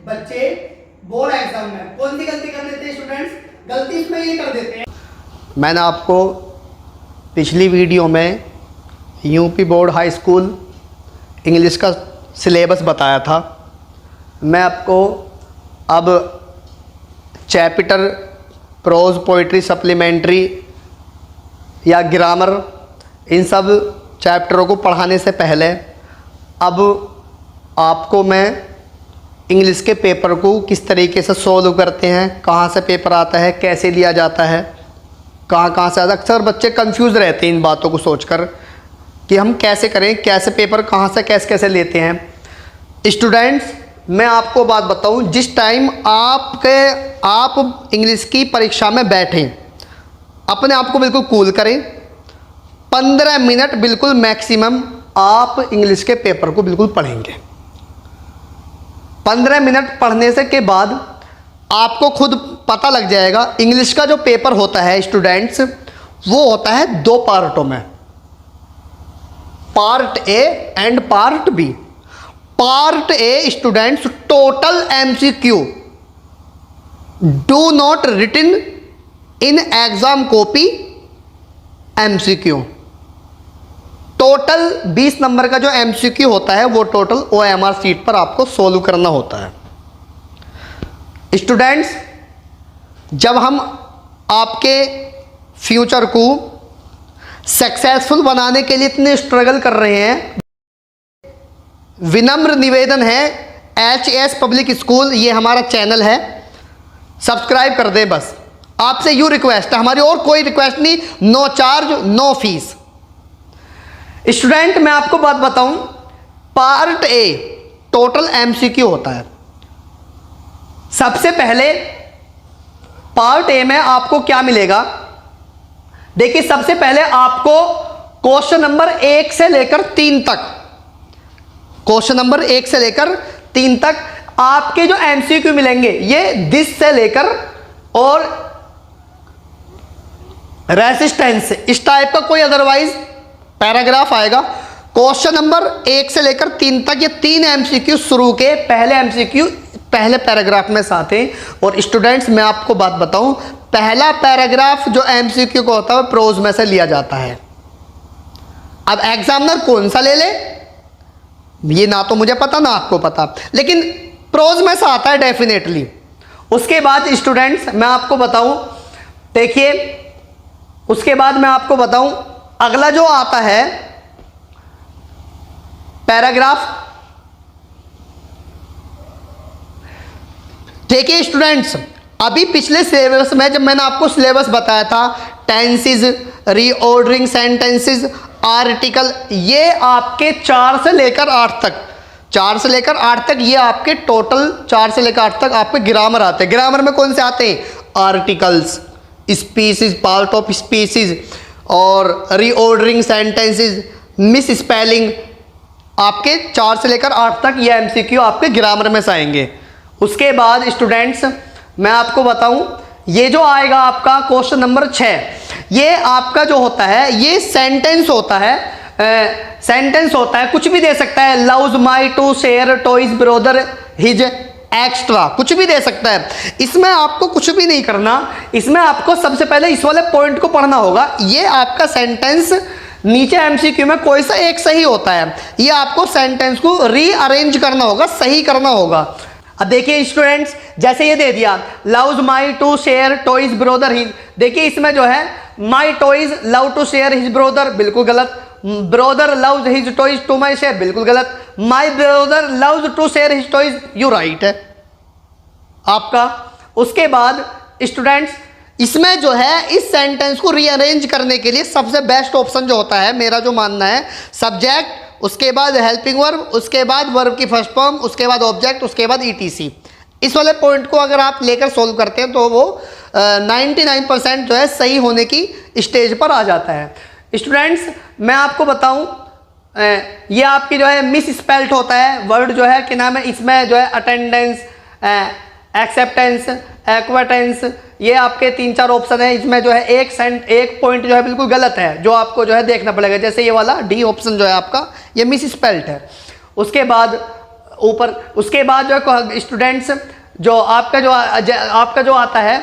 बच्चे board exam में कौन सी गलती कर लेते हैं स्टूडेंट्स? गलती इसमें ये कर देते हैं, मैंने आपको पिछली वीडियो में UP board high school English का सिलेबस बताया था। मैं आपको अब चैप्टर प्रोज पोइट्री सप्लीमेंट्री या ग्रामर इन सब चैप्टरों को पढ़ाने से पहले अब आपको मैं इंग्लिश के पेपर को किस तरीके से सोल्व करते हैं, कहाँ से पेपर आता है, कैसे लिया जाता है, कहाँ से आता है। अक्सर बच्चे कंफ्यूज रहते हैं इन बातों को सोचकर कि हम कैसे करें, कैसे पेपर कहाँ से कैसे लेते हैं। स्टूडेंट्स, मैं आपको बात बताऊं, जिस टाइम आप इंग्लिश की परीक्षा में बैठें, अपने आप को बिल्कुल कूल करें। 15 मिनट बिल्कुल मैक्सिमम आप इंग्लिश के पेपर को बिल्कुल पढ़ेंगे। 15 मिनट पढ़ने से के बाद आपको खुद पता लग जाएगा। इंग्लिश का जो पेपर होता है स्टूडेंट्स, वो होता है 2 पार्टों में, part A and part B. Part A students total MCQ, do not written in exam copy MCQ. Total 20 number का जो एमसीक्यू होता है वो टोटल ओएमआर शीट पर आपको सोल्व करना होता है। स्टूडेंट्स, जब हम आपके फ्यूचर को सक्सेसफुल बनाने के लिए इतने स्ट्रगल कर रहे हैं, विनम्र निवेदन है, एचएस पब्लिक स्कूल ये हमारा चैनल है, सब्सक्राइब कर दें। बस आपसे यूँ रिक्वेस्ट है, हमारी और कोई रिक्वेस्ट नहीं, no charge no fees. Student, मैं आपको बात बताऊं, पार्ट ए टोटल एमसीक्यू होता है। सबसे पहले पार्ट ए में आपको क्या मिलेगा? देखिए, सबसे पहले आपको क्वेश्चन नंबर 1 से लेकर 3 तक, क्वेश्चन नंबर 1 से लेकर 3 तक आपके जो एमसीक्यू मिलेंगे ये दिस से लेकर और रेसिस्टेंस, इस टाइप का कोई अदरवाइज पैराग्राफ आएगा। क्वेश्चन नंबर 1 से लेकर 3 तक ये 3 एमसीक्यू शुरू के पहले एमसीक्यू पहले पैराग्राफ में साथ हैं। और स्टूडेंट्स, मैं आपको बात बताऊं, पहला पैराग्राफ जो एमसीक्यू को होता है प्रोज में से लिया जाता है। अब एग्जामिनर कौन सा ले ले ये ना तो मुझे पता ना आपको पता, लेकिन प्रोज में से आता है डेफिनेटली। उसके बाद स्टूडेंट्स मैं आपको बताऊं, देखिए उसके बाद मैं आपको बताऊं अगला जो आता है पैराग्राफ। देखिए स्टूडेंट्स, अभी पिछले सिलेबस में जब मैंने आपको सिलेबस बताया था, टेंसेस, रीऑर्डरिंग सेंटेंसेस, आर्टिकल, ये आपके 4 से लेकर 8 तक, 4 से लेकर 8 तक ये आपके टोटल 4 से लेकर 8 तक आपके ग्रामर आते हैं। ग्रामर में कौन से आते हैं? Articles, species, part of species और रीऑर्डरिंग सेंटेंसेस, मिस स्पेलिंग, आपके 4 से लेकर 8 तक ये एमसीक्यू आपके ग्रामर में से आएंगे। उसके बाद स्टूडेंट्स मैं आपको बताऊं, ये जो आएगा आपका क्वेश्चन नंबर 6, ये आपका जो होता है ये सेंटेंस होता है, सेंटेंस होता है, कुछ भी दे सकता है। Loves my to share toys brother his extra, कुछ भी दे सकता है। इसमें आपको कुछ भी नहीं करना, इसमें आपको सबसे पहले इस वाले पॉइंट को पढ़ना होगा। ये आपका सेंटेंस नीचे एमसीक्यू में कोई सा एक सही होता है, ये आपको सेंटेंस को रीअरेंज करना होगा, सही करना होगा। अब देखिए स्टूडेंट्स, जैसे ये दे दिया loves my to share toys brother his, देखिए इसमें जो है my toys love to share his brother, बिल्कुल गलत। Brother loves his toys to my share, बिल्कुल गलत। My brother loves to share his toys, you right है आपका। उसके बाद स्टूडेंट्स, इसमें जो है इस सेंटेंस को रीअरेंज करने के लिए सबसे बेस्ट ऑप्शन जो होता है, मेरा जो मानना है, सब्जेक्ट, उसके बाद हेल्पिंग वर्ब, उसके बाद वर्ब की फर्स्ट फॉर्म, उसके बाद ऑब्जेक्ट, उसके बाद ईटीसी। इस वाले पॉइंट को अगर आप लेकर सोल्व करते हैं तो वो 99% जो है सही होने की स्टेज पर आ जाता है। स्टूडेंट्स मैं आपको बताऊं, ये आपकी जो है मिस स्पेल्ट होता है वर्ड जो है, कि नाम है, इसमें जो है अटेंडेंस, एक्सेप्टेंस, एक्वाटेंस, ये आपके 3-4 ऑप्शन है। इसमें जो है एक पॉइंट जो है बिल्कुल गलत है, जो आपको जो है देखना पड़ेगा। जैसे ये वाला डी ऑप्शन जो है आपका, ये मिस स्पेल्ट है। उसके बाद ऊपर। उसके बाद जो स्टूडेंट्स जो आपका जो आता है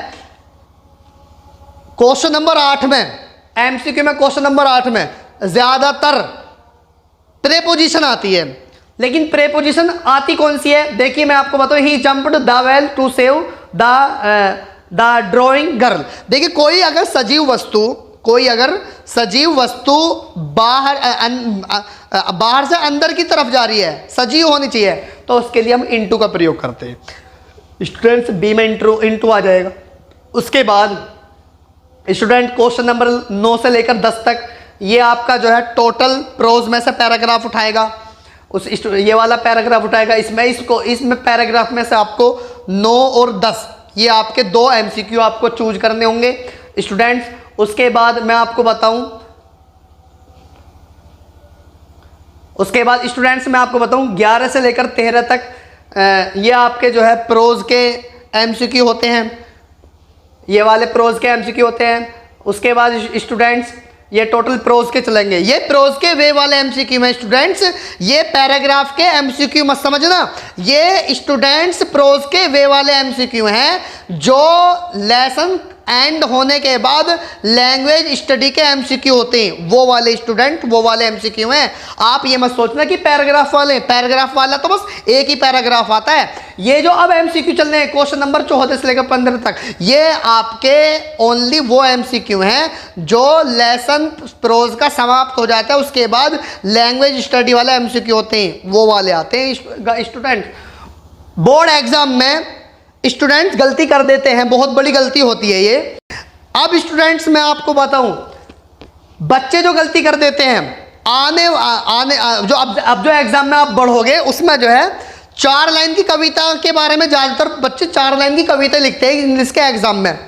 क्वेश्चन नंबर 8 में, एमसीक्यू में क्वेश्चन नंबर 8 में ज्यादातर प्रेपोजिशन आती है, लेकिन प्रेपोजिशन आती कौन सी है? देखिए मैं आपको बताऊं, he jumped the well to save the drowning girl. देखिए कोई अगर सजीव वस्तु बाहर से अंदर की तरफ जा रही है, सजीव होनी चाहिए, तो उसके लिए हम इनटू का प्रयोग करते हैं। स्टूडेंट्स बी में इनटू आ जाएगा। उसके बाद स्टूडेंट क्वेश्चन नंबर 9 से लेकर 10 तक ये आपका जो है टोटल प्रोज में से पैराग्राफ उठाएगा, ये वाला पैराग्राफ उठाएगा। इसमें पैराग्राफ में से आपको 9 और 10 ये आपके 2 एमसीक्यू आपको चूज करने होंगे स्टूडेंट्स। उसके बाद मैं आपको बताऊं, स्टूडेंट्स मैं आपको बताऊं 11 से लेकर 13 तक ये आपके जो है प्रोज के एमसीक्यू होते हैं, ये वाले प्रोज के एमसीक्यू होते हैं। उसके बाद स्टूडेंट्स ये टोटल प्रोज के चलेंगे, ये प्रोज के वे वाले एमसीक्यू में स्टूडेंट्स, ये पैराग्राफ के एमसीक्यू मत समझना, ये स्टूडेंट्स प्रोज के वे वाले एमसीक्यू हैं जो लेसन एंड होने के बाद लैंग्वेज स्टडी के एमसीक्यू होते हैं, वो वाले एमसीक्यू हैं। आप ये मत सोचना कि पैराग्राफ वाला तो बस एक ही पैराग्राफ आता है। ये जो अब एमसीक्यू चल रहे हैं क्वेश्चन नंबर 14 से लेकर 15 तक, ये आपके ओनली वो एमसीक्यू हैं जो लेसन प्रोज का समाप्त हो जाता है, उसके बाद लैंग्वेज स्टडी वाले एमसीक्यू होते हैं, वो वाले आते हैं स्टूडेंट। बोर्ड एग्जाम में स्टूडेंट्स गलती कर देते हैं, बहुत बड़ी गलती होती है ये। अब स्टूडेंट्स मैं आपको बताऊं, बच्चे जो गलती कर देते हैं अब जो एग्जाम में आप बढ़ोगे उसमें जो है 4 लाइन की कविता के बारे में ज़्यादातर बच्चे 4 लाइन की कविता लिखते हैं इंग्लिश के एग्जाम में।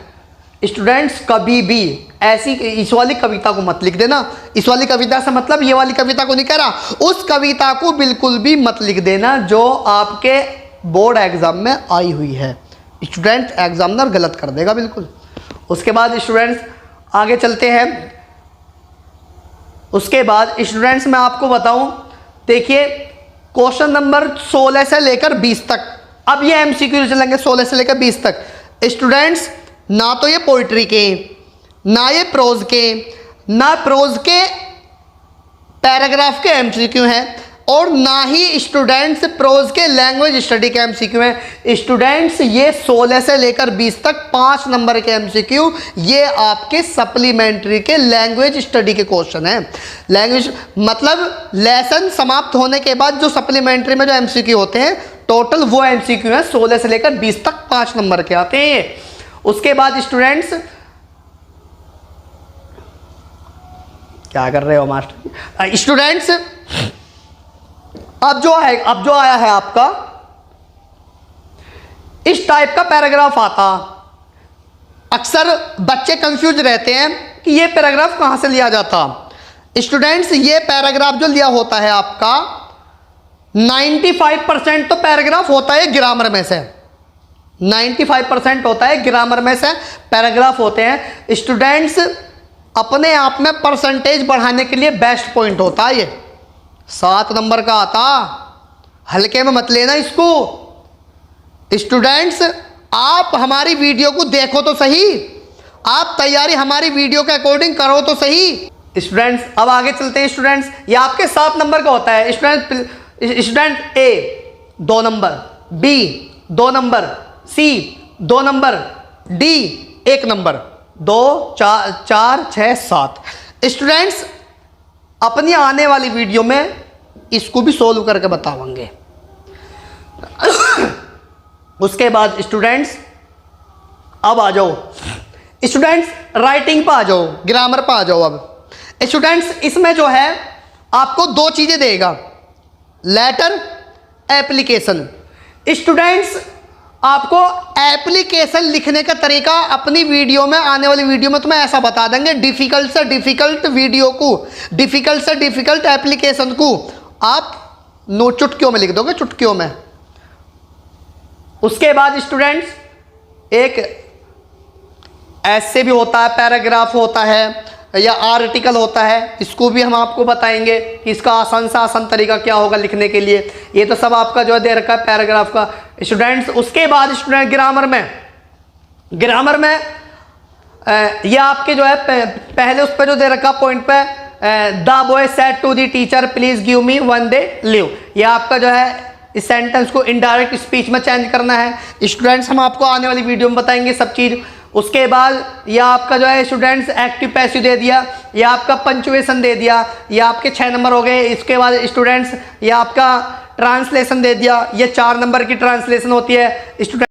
स्टूडेंट्स कभी भी ऐसी इस वाली कविता को मत लिख देना। इस वाली कविता से मतलब ये वाली कविता को नहीं कह रहा, उस कविता को बिल्कुल भी मत लिख देना जो आपके बोर्ड एग्जाम में आई हुई है। स्टूडेंट एग्जामिनर गलत कर देगा बिल्कुल। उसके बाद स्टूडेंट्स आगे चलते हैं। उसके बाद स्टूडेंट्स मैं आपको बताऊं, देखिए क्वेश्चन नंबर 16 से लेकर 20 तक, अब ये एमसीक्यू चलेंगे 16 से लेकर 20 तक। स्टूडेंट्स ना तो ये पोइट्री के, ना ये प्रोज के, ना प्रोज के पैराग्राफ के एमसीक्यू हैं, और ना ही स्टूडेंट्स प्रोज के लैंग्वेज स्टडी के एमसीक्यू हैं। स्टूडेंट्स ये 16 से लेकर 20 तक 5 नंबर के एमसीक्यू ये आपके सप्लीमेंट्री के लैंग्वेज स्टडी के क्वेश्चन हैं। लैंग्वेज मतलब लेसन समाप्त होने के बाद जो सप्लीमेंट्री में जो एमसीक्यू होते हैं, टोटल वो एमसीक्यू हैं 16 से लेकर 20 तक 5 नंबर के आते हैं। उसके बाद स्टूडेंट्स क्या कर रहे हो मास्टर? स्टूडेंट्स अब जो आया है आपका इस टाइप का पैराग्राफ आता, अक्सर बच्चे कंफ्यूज रहते हैं कि ये पैराग्राफ कहां से लिया जाता। स्टूडेंट्स ये पैराग्राफ जो लिया होता है आपका 95% तो पैराग्राफ होता है ग्रामर में से, 95% होता है ग्रामर में से पैराग्राफ होते हैं। स्टूडेंट्स अपने आप में परसेंटेज बढ़ाने के लिए बेस्ट पॉइंट होता है ये, 7 नंबर का आता, हल्के में मत लेना इसको। स्टूडेंट्स आप हमारी वीडियो को देखो तो सही, आप तैयारी हमारी वीडियो के अकॉर्डिंग करो तो सही। स्टूडेंट्स अब आगे चलते हैं। स्टूडेंट्स ये आपके 7 नंबर का होता है। स्टूडेंट ए 2 नंबर, बी 2 नंबर, सी 2 नंबर, डी 1 नंबर, 2 4 6 7। स्टूडेंट्स अपनी आने वाली वीडियो में इसको भी सोल्व करके बताएंगे। उसके बाद स्टूडेंट्स अब आ जाओ, स्टूडेंट्स राइटिंग पर आ जाओ, ग्रामर पर आ जाओ। अब स्टूडेंट्स इसमें जो है आपको 2 चीजें देगा, लेटर, एप्लीकेशन। स्टूडेंट्स आपको एप्लीकेशन लिखने का तरीका अपनी वीडियो में, आने वाली वीडियो में तुम्हें ऐसा बता देंगे। डिफिकल्ट से डिफिकल्ट वीडियो को, डिफिकल्ट से डिफिकल्ट एप्लीकेशन को आप नोट चुटकियों में लिख दोगे, चुटकियों में। उसके बाद स्टूडेंट्स एक ऐसे भी होता है, पैराग्राफ होता है, या आर्टिकल होता है, इसको भी हम आपको बताएंगे कि इसका आसान से आसान तरीका क्या होगा लिखने के लिए। ये तो सब आपका जो है दे रखा है पैराग्राफ का स्टूडेंट्स। उसके बाद स्टूडेंट ग्रामर में ये आपके जो है पहले उस पर जो दे रखा पॉइंट पे the boy said to the teacher please give me one day leave, ये आपका जो है इस सेंटेंस को इनडायरेक्ट स्पीच में चेंज करना है स्टूडेंट्स। हम आपको आने वाली वीडियो में बताएंगे सब चीज़। उसके बाद ये आपका जो है स्टूडेंट्स एक्टिव पैसिव दे दिया, ये आपका पंचुएशन दे दिया, ये आपके 6 नंबर हो गए। इसके बाद स्टूडेंट्स ये आपका ट्रांसलेशन दे दिया, ये 4 नंबर की ट्रांसलेशन होती है स्टूडेंट।